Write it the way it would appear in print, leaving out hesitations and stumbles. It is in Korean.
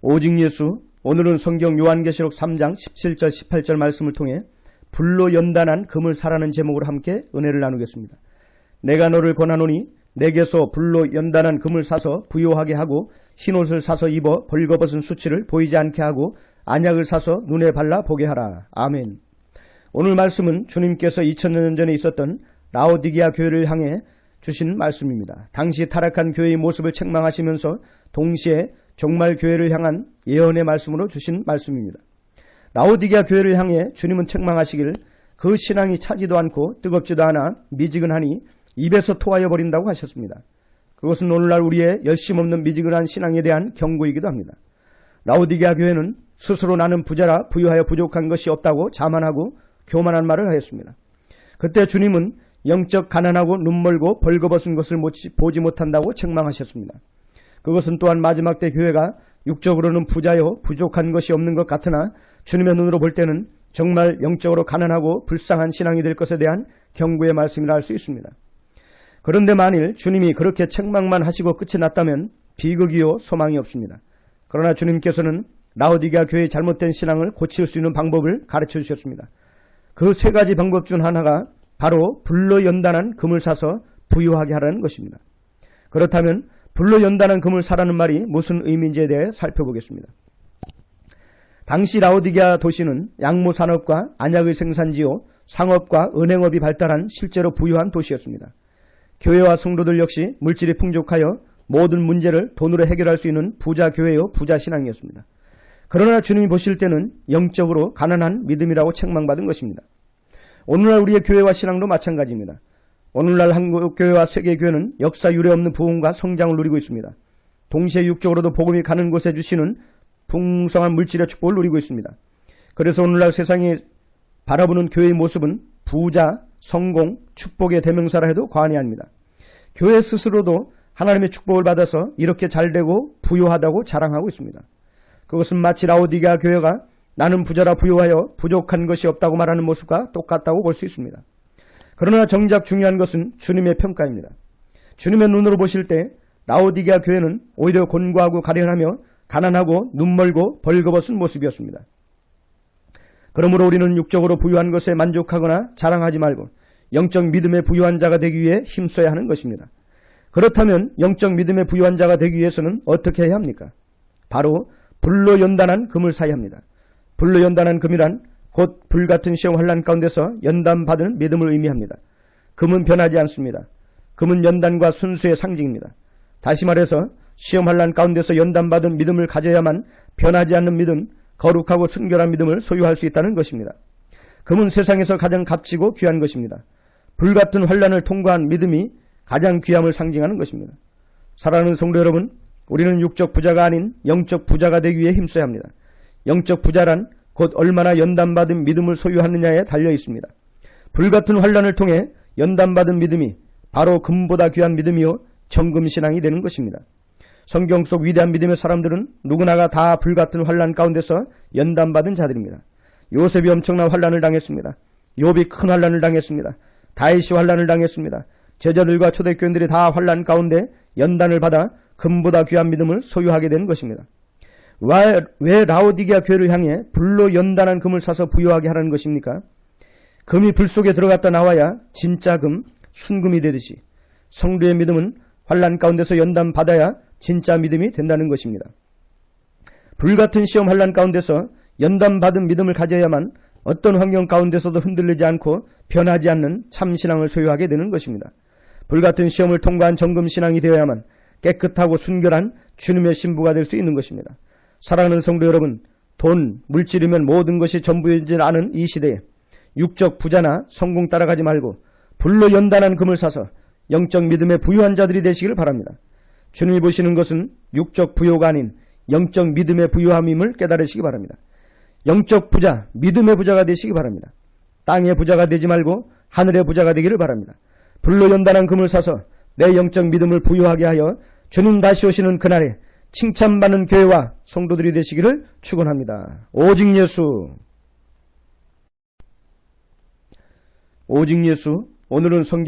오직 예수. 오늘은 성경 요한계시록 3장 17절 18절 말씀을 통해 불로 연단한 금을 사라는 제목으로 함께 은혜를 나누겠습니다. 내가 너를 권하노니 내게서 불로 연단한 금을 사서 부요하게 하고 흰옷을 사서 입어 벌거벗은 수치를 보이지 않게 하고 안약을 사서 눈에 발라 보게 하라. 아멘. 오늘 말씀은 주님께서 2000년 전에 있었던 라오디게아 교회를 향해 주신 말씀입니다. 당시 타락한 교회의 모습을 책망하시면서 동시에 종말 교회를 향한 예언의 말씀으로 주신 말씀입니다. 라오디게아 교회를 향해 주님은 책망하시길 그 신앙이 차지도 않고 뜨겁지도 않아 미지근하니 입에서 토하여 버린다고 하셨습니다. 그것은 오늘날 우리의 열심 없는 미지근한 신앙에 대한 경고이기도 합니다. 라오디게아 교회는 스스로 나는 부자라 부유하여 부족한 것이 없다고 자만하고 교만한 말을 하였습니다. 그때 주님은 영적 가난하고 눈멀고 벌거벗은 것을 보지 못한다고 책망하셨습니다. 그것은 또한 마지막 때 교회가 육적으로는 부자요 부족한 것이 없는 것 같으나 주님의 눈으로 볼 때는 정말 영적으로 가난하고 불쌍한 신앙이 될 것에 대한 경고의 말씀이라 할 수 있습니다. 그런데 만일 주님이 그렇게 책망만 하시고 끝이 났다면 비극이요 소망이 없습니다. 그러나 주님께서는 라오디게아 교회의 잘못된 신앙을 고칠 수 있는 방법을 가르쳐 주셨습니다. 그 세 가지 방법 중 하나가 바로 불로 연단한 금을 사서 부유하게 하라는 것입니다. 그렇다면 불로 연단한 금을 사라는 말이 무슨 의미인지에 대해 살펴보겠습니다. 당시 라오디게아 도시는 양모 산업과 안약의 생산지요 상업과 은행업이 발달한 실제로 부유한 도시였습니다. 교회와 성도들 역시 물질이 풍족하여 모든 문제를 돈으로 해결할 수 있는 부자 교회요 부자 신앙이었습니다. 그러나 주님이 보실 때는 영적으로 가난한 믿음이라고 책망받은 것입니다. 오늘날 우리의 교회와 신앙도 마찬가지입니다. 오늘날 한국 교회와 세계 교회는 역사 유례 없는 부흥과 성장을 누리고 있습니다. 동시에 육적으로도 복음이 가는 곳에 주시는 풍성한 물질의 축복을 누리고 있습니다. 그래서 오늘날 세상이 바라보는 교회의 모습은 부자, 성공, 축복의 대명사라 해도 과언이 아닙니다. 교회 스스로도 하나님의 축복을 받아서 이렇게 잘되고 부유하다고 자랑하고 있습니다. 그것은 마치 라오디게아 교회가 나는 부자라 부유하여 부족한 것이 없다고 말하는 모습과 똑같다고 볼 수 있습니다. 그러나 정작 중요한 것은 주님의 평가입니다. 주님의 눈으로 보실 때 라오디게아 교회는 오히려 곤고하고 가련하며 가난하고 눈멀고 벌거벗은 모습이었습니다. 그러므로 우리는 육적으로 부유한 것에 만족하거나 자랑하지 말고 영적 믿음의 부유한 자가 되기 위해 힘써야 하는 것입니다. 그렇다면 영적 믿음의 부유한 자가 되기 위해서는 어떻게 해야 합니까? 바로 불로 연단한 금을 사야 합니다. 불로 연단한 금이란 곧 불같은 시험 환난 가운데서 연단받은 믿음을 의미합니다. 금은 변하지 않습니다. 금은 연단과 순수의 상징입니다. 다시 말해서 시험 환난 가운데서 연단받은 믿음을 가져야만 변하지 않는 믿음, 거룩하고 순결한 믿음을 소유할 수 있다는 것입니다. 금은 세상에서 가장 값지고 귀한 것입니다. 불같은 환난을 통과한 믿음이 가장 귀함을 상징하는 것입니다. 사랑하는 성도 여러분, 우리는 육적 부자가 아닌 영적 부자가 되기 위해 힘써야 합니다. 영적 부자란 곧 얼마나 연단받은 믿음을 소유하느냐에 달려 있습니다. 불같은 환난을 통해 연단받은 믿음이 바로 금보다 귀한 믿음이요 정금신앙이 되는 것입니다. 성경 속 위대한 믿음의 사람들은 누구나가 다 불같은 환난 가운데서 연단받은 자들입니다. 요셉이 엄청난 환난을 당했습니다. 욥이 큰 환난을 당했습니다. 다윗이 환난을 당했습니다. 제자들과 초대교인들이 다 환난 가운데 연단을 받아 금보다 귀한 믿음을 소유하게 된 것입니다. 왜 라오디게아 교회를 향해 불로 연단한 금을 사서 부유하게 하라는 것입니까? 금이 불 속에 들어갔다 나와야 진짜 금, 순금이 되듯이 성도의 믿음은 환난 가운데서 연단 받아야 진짜 믿음이 된다는 것입니다. 불같은 시험 환난 가운데서 연단 받은 믿음을 가져야만 어떤 환경 가운데서도 흔들리지 않고 변하지 않는 참신앙을 소유하게 되는 것입니다. 불같은 시험을 통과한 정금신앙이 되어야만 깨끗하고 순결한 주님의 신부가 될 수 있는 것입니다. 사랑하는 성도 여러분, 돈, 물질이면 모든 것이 전부이지 않은 이 시대에 육적 부자나 성공 따라가지 말고 불로 연단한 금을 사서 영적 믿음의 부유한 자들이 되시길 바랍니다. 주님이 보시는 것은 육적 부요가 아닌 영적 믿음의 부유함임을 깨달으시기 바랍니다. 영적 부자, 믿음의 부자가 되시기 바랍니다. 땅의 부자가 되지 말고 하늘의 부자가 되기를 바랍니다. 불로 연단한 금을 사서 내 영적 믿음을 부유하게 하여 주님 다시 오시는 그날에 칭찬받는 교회와 성도들이 되시기를 축원합니다. 오직 예수. 오직 예수. 오늘은 성경